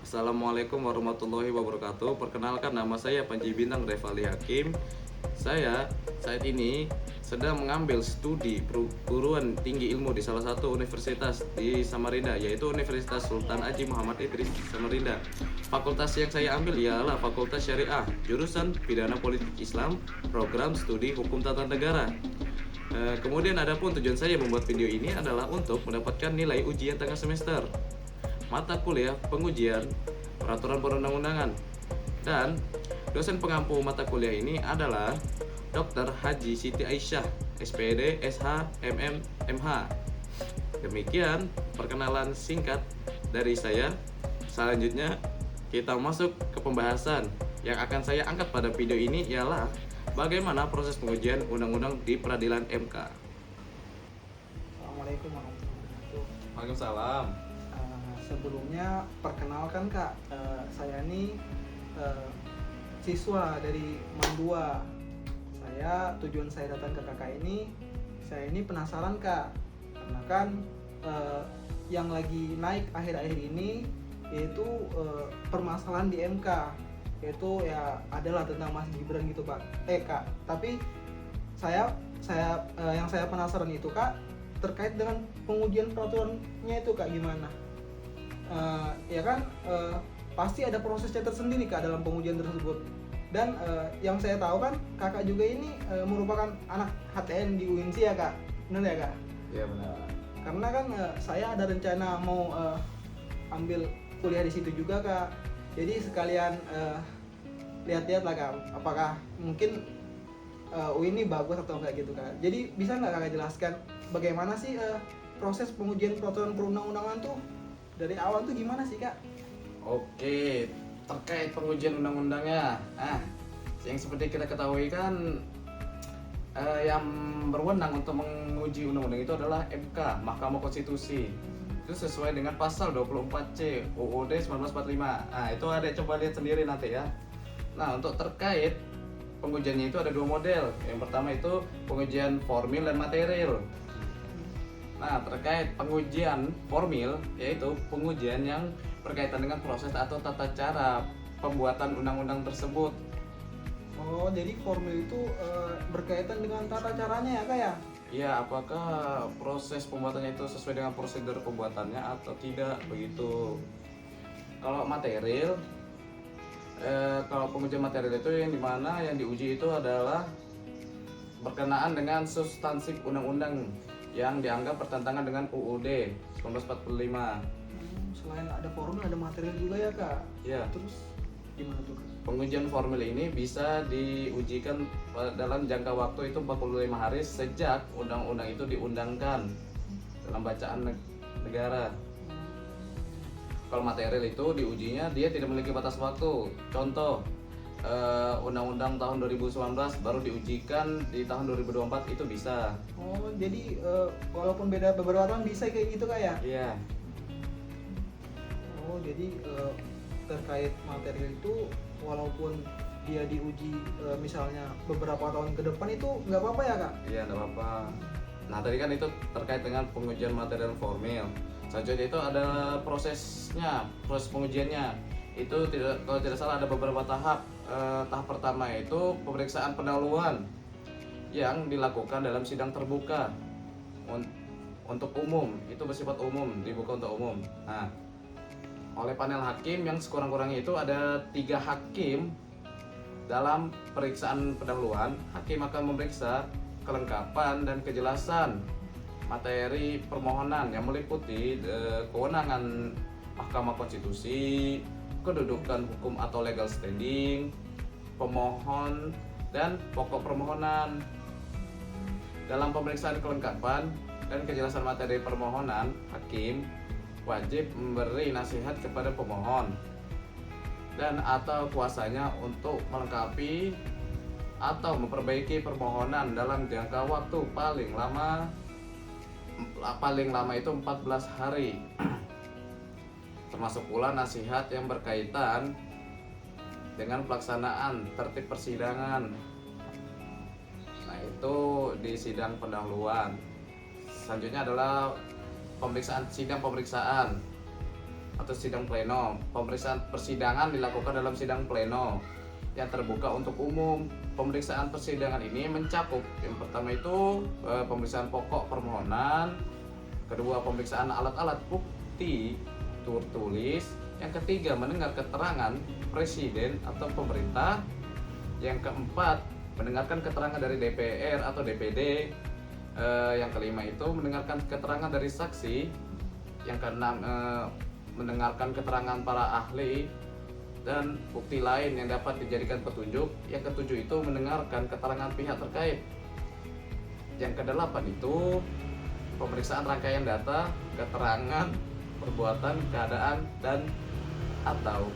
Assalamualaikum warahmatullahi wabarakatuh. Perkenalkan, nama saya Panji Bintang Revali Hakim. Saya saat ini sedang mengambil studi perguruan tinggi ilmu di salah satu universitas di Samarinda, yaitu Universitas Sultan Haji Muhammad Idris Samarinda. Fakultas yang saya ambil ialah Fakultas Syariah, jurusan Pidana Politik Islam, program studi Hukum Tata Negara. Kemudian adapun tujuan saya membuat video ini adalah untuk mendapatkan nilai ujian tengah semester, mata kuliah pengujian peraturan perundang-undangan, dan dosen pengampu mata kuliah ini adalah Dr. Haji Siti Aisyah, SPD, SH, MM, MH. Demikian perkenalan singkat dari saya. Selanjutnya kita masuk ke pembahasan. Yang akan saya angkat pada video ini ialah bagaimana proses pengujian undang-undang di peradilan MK. Assalamualaikum warahmatullahi wabarakatuh. Waalaikumsalam. Sebelumnya perkenalkan Kak, saya ini siswa dari Mandua. Tujuan saya datang ke kakak ini, saya ini penasaran Kak, karena kan yang lagi naik akhir-akhir ini yaitu permasalahan di MK, yaitu ya adalah tentang Mas Gibran gitu Pak. Kak, tapi yang saya penasaran itu Kak, terkait dengan pengujian peraturannya itu Kak, gimana? Ya kan pasti ada prosesnya tersendiri Kak dalam pengujian tersebut. Dan yang saya tahu kan kakak juga ini merupakan anak HTN di UINSI ya Kak, benar ya Kak? Iya benar. Karena kan saya ada rencana mau ambil kuliah di situ juga Kak. Jadi sekalian lihat-lihat lah Kak, apakah mungkin UI ini bagus atau enggak gitu Kak. Jadi bisa nggak Kakak jelaskan bagaimana sih proses pengujian peraturan perundang-undangan tuh dari awal tuh gimana sih Kak? Oke, terkait pengujian undang-undangnya, yang seperti kita ketahui kan yang berwenang untuk menguji undang-undang itu adalah MK, Mahkamah Konstitusi. Itu sesuai dengan pasal 24C UUD 1945. Itu ada, coba lihat sendiri nanti ya. Nah, untuk terkait pengujiannya itu ada dua model. Yang pertama itu pengujian formil dan material. Nah, terkait pengujian formil, yaitu pengujian yang berkaitan dengan proses atau tata cara pembuatan undang-undang tersebut. Oh, jadi formil itu berkaitan dengan tata caranya ya Kak ya? Ya, apakah proses pembuatannya itu sesuai dengan prosedur pembuatannya atau tidak, begitu. Kalau material, kalau pengujian material itu yang dimana yang diuji itu adalah berkenaan dengan substansi undang-undang yang dianggap bertentangan dengan UUD 1945. Selain ada formil ada material juga ya Kak? Ya. Terus gimana tuh Kak? Pengujian formil ini bisa diujikan dalam jangka waktu itu 45 hari sejak undang-undang itu diundangkan dalam bacaan negara. Kalau material itu diujinya dia tidak memiliki batas waktu. Contoh, undang-undang tahun 2019 baru diujikan di tahun 2024 itu bisa. Oh, jadi walaupun beda beberapa tahun bisa kayak gitu Kak ya? Iya. Oh, jadi terkait material itu walaupun dia diuji misalnya beberapa tahun ke depan itu nggak apa-apa ya Kak? Iya, nggak apa-apa. Nah, tadi kan itu terkait dengan pengujian material formil. Selanjutnya itu ada prosesnya, proses pengujiannya. Itu kalau tidak salah ada beberapa tahap. Tahap pertama itu pemeriksaan pendahuluan yang dilakukan dalam sidang terbuka untuk umum, itu bersifat umum, dibuka untuk umum. Nah, oleh panel hakim yang sekurang-kurangnya itu ada 3 hakim. Dalam periksaan pendahuluan, hakim akan memeriksa kelengkapan dan kejelasan materi permohonan yang meliputi kewenangan Mahkamah Konstitusi, kedudukan hukum atau legal standing pemohon, dan pokok permohonan. Dalam pemeriksaan kelengkapan dan kejelasan materi permohonan, hakim wajib memberi nasihat kepada pemohon dan atau kuasanya untuk melengkapi atau memperbaiki permohonan dalam jangka waktu paling lama itu 14 hari. Termasuk pula nasihat yang berkaitan dengan pelaksanaan tertib persidangan. Nah, itu di sidang pendahuluan. Selanjutnya adalah sidang pemeriksaan. atau sidang pleno. Pemeriksaan persidangan dilakukan dalam sidang pleno yang terbuka untuk umum. Pemeriksaan persidangan ini mencakup yang pertama itu pemeriksaan pokok permohonan, kedua pemeriksaan alat-alat bukti tertulis, yang ketiga mendengar keterangan presiden atau pemerintah, yang keempat mendengarkan keterangan dari DPR atau DPD, yang kelima itu mendengarkan keterangan dari saksi, yang keenam mendengarkan keterangan para ahli dan bukti lain yang dapat dijadikan petunjuk. Yang ketujuh itu mendengarkan keterangan pihak terkait. Yang kedelapan itu pemeriksaan rangkaian data, keterangan, perbuatan, keadaan, dan atau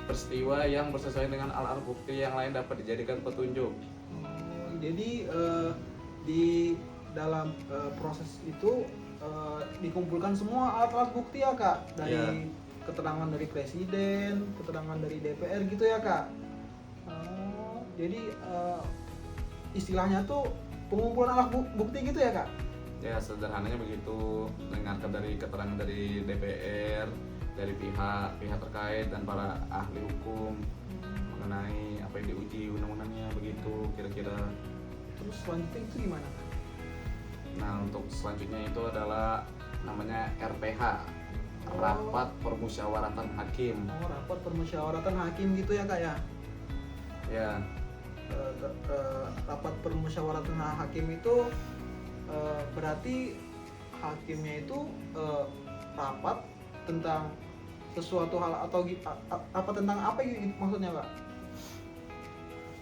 peristiwa yang bersesuaian dengan alat bukti yang lain dapat dijadikan petunjuk. Jadi di dalam proses itu dikumpulkan semua alat-alat bukti ya kak, dari Iya. keterangan dari presiden, keterangan dari DPR gitu ya kak. Jadi istilahnya tuh pengumpulan alat bukti gitu ya kak. Ya, sederhananya begitu. Mendengarkan dari keterangan dari DPR, dari pihak terkait dan para ahli hukum mengenai apa yang diuji undang-undangnya, begitu kira-kira. Terus selanjutnya itu gimana kak? Nah, untuk selanjutnya itu adalah namanya RPH, Rapat Permusyawaratan Hakim. Rapat permusyawaratan hakim gitu ya kak ya. Ya, Rapat permusyawaratan hakim itu berarti hakimnya itu rapat tentang sesuatu hal atau apa tentang apa gitu maksudnya kak?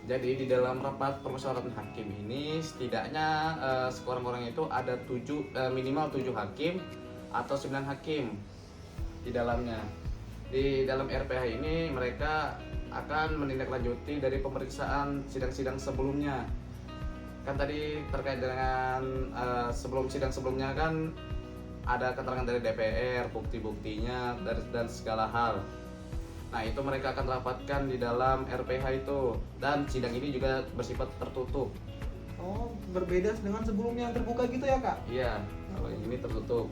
jadi di dalam rapat permusyawaratan hakim ini setidaknya sekurang-kurangnya itu ada minimal 7 hakim atau 9 hakim di dalamnya. Di dalam RPH ini mereka akan menindaklanjuti dari pemeriksaan sidang-sidang sebelumnya. Kan tadi terkait dengan sebelum sidang sebelumnya kan ada keterangan dari DPR, bukti-buktinya dan segala hal. Nah, itu mereka akan rapatkan di dalam RPH itu, dan sidang ini juga bersifat tertutup. Oh, berbeda dengan sebelumnya yang terbuka gitu ya kak? Iya, kalau yang ini tertutup.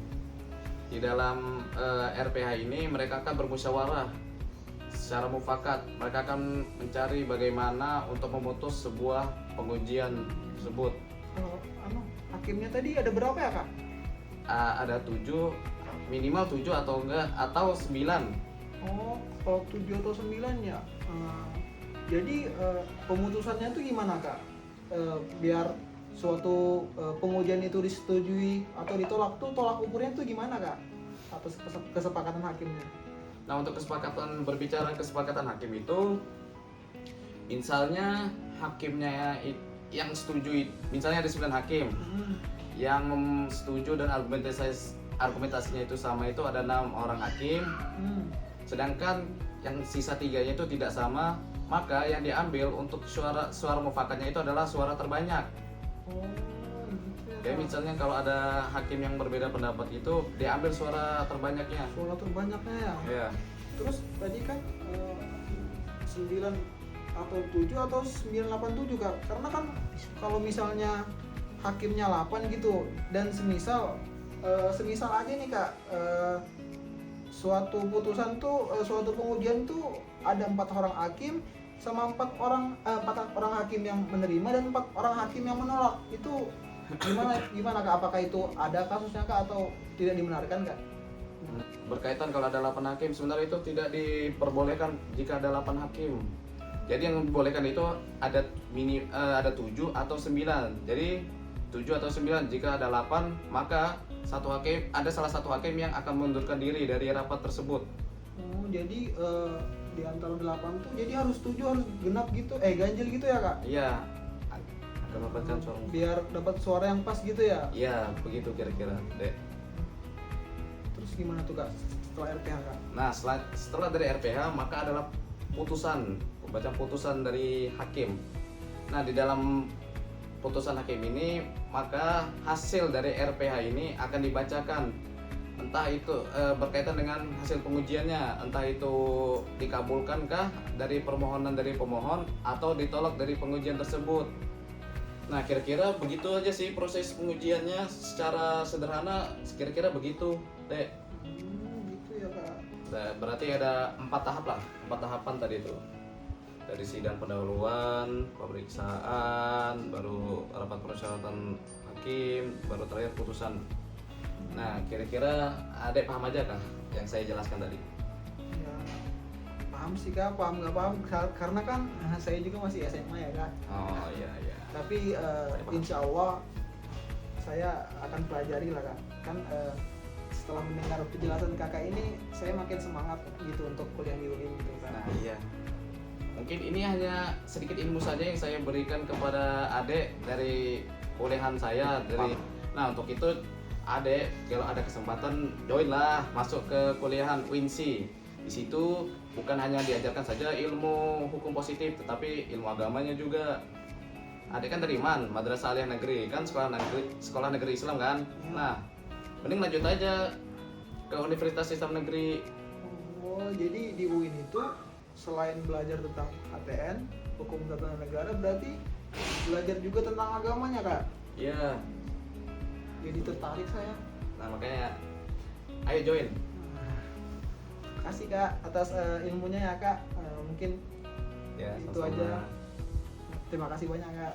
Di dalam RPH ini mereka akan bermusyawarah secara mufakat. Mereka akan mencari bagaimana untuk memutus sebuah pengujian tersebut. Hakimnya tadi ada berapa ya kak? Ada 7, minimal 7 atau enggak atau 9. Oh, kalau 7 atau 9 ya. Jadi pemutusannya itu gimana kak? Biar suatu pengujian itu disetujui atau ditolak tuh tolak ukurnya tuh gimana kak? Atas kesepakatan hakimnya. Nah, untuk berbicara kesepakatan hakim itu, misalnya hakimnya yang setuju, misalnya ada 9 hakim yang setuju dan argumentasinya itu sama, itu ada 6 orang hakim. Sedangkan yang sisa 3-nya itu tidak sama, maka yang diambil untuk suara mufakatnya itu adalah suara terbanyak. Oh, gitu ya. Kayak misalnya kalau ada hakim yang berbeda pendapat itu diambil suara terbanyaknya. Suara terbanyaknya ya. Ya. Terus tadi kan 9 atau 7 atau 987 kak. Karena kan kalau misalnya hakimnya 8 gitu dan semisal aja nih kak, suatu putusan tuh suatu pengujian tuh ada 4 orang hakim sama 4 orang hakim yang menerima dan 4 orang hakim yang menolak. Itu gimana kak? Apakah itu ada kasusnya kak atau tidak dibenarkan kak? Berkaitan kalau ada 8 hakim, sebenarnya itu tidak diperbolehkan jika ada 8 hakim. Jadi yang dibolehkan itu ada 7 atau 9. Jadi 7 atau 9. Jika ada 8, maka ada salah satu hakim yang akan mengundurkan diri dari rapat tersebut. Oh, jadi di antara 8 tuh jadi harus 7 harus genap gitu, ganjil gitu ya kak? Iya, akan mendapatkan suara. Biar dapat suara yang pas gitu ya? Iya, begitu kira-kira, Dek. Terus gimana tuh kak setelah RPH kak? Nah, setelah dari RPH maka adalah pembacaan putusan dari hakim. Nah, di dalam putusan hakim ini maka hasil dari RPH ini akan dibacakan, entah itu berkaitan dengan hasil pengujiannya, entah itu dikabulkankah dari permohonan dari pemohon atau ditolak dari pengujian tersebut. Nah, kira-kira begitu aja sih proses pengujiannya secara sederhana, kira-kira begitu, Teh. Berarti ada 4 tahap lah, 4 tahapan tadi itu. Dari sidang pendahuluan, pemeriksaan, baru rapat persyaratan hakim, baru terakhir putusan. Nah, kira-kira adek paham aja kah yang saya jelaskan tadi? Ya, paham sih kak, paham nggak paham karena kan saya juga masih SMA ya kak. Oh iya iya. Tapi insya Allah saya akan pelajari lah kak. Kan setelah mendengar penjelasan kakak ini, saya makin semangat gitu untuk kuliah di UIN gitu kak. Nah iya. Mungkin ini hanya sedikit ilmu saja yang saya berikan kepada adek dari kuliahan saya dari. Nah untuk itu adek kalau ada kesempatan join lah masuk ke kuliahan UINSI. Di situ bukan hanya diajarkan saja ilmu hukum positif, tetapi ilmu agamanya juga. Adek kan dari MAN, Madrasah Aliyah Negeri, kan sekolah negeri Islam kan. Nah, mending lanjut aja ke Universitas Islam Negeri. Oh, jadi di UIN itu selain belajar tentang ATN, hukum tata negara, berarti belajar juga tentang agamanya kak. Iya. Jadi tertarik saya. Nah makanya, ayo join. Kasih kak atas ilmunya ya kak. Mungkin Ya, itu sama-sama. aja. Terima kasih banyak kak.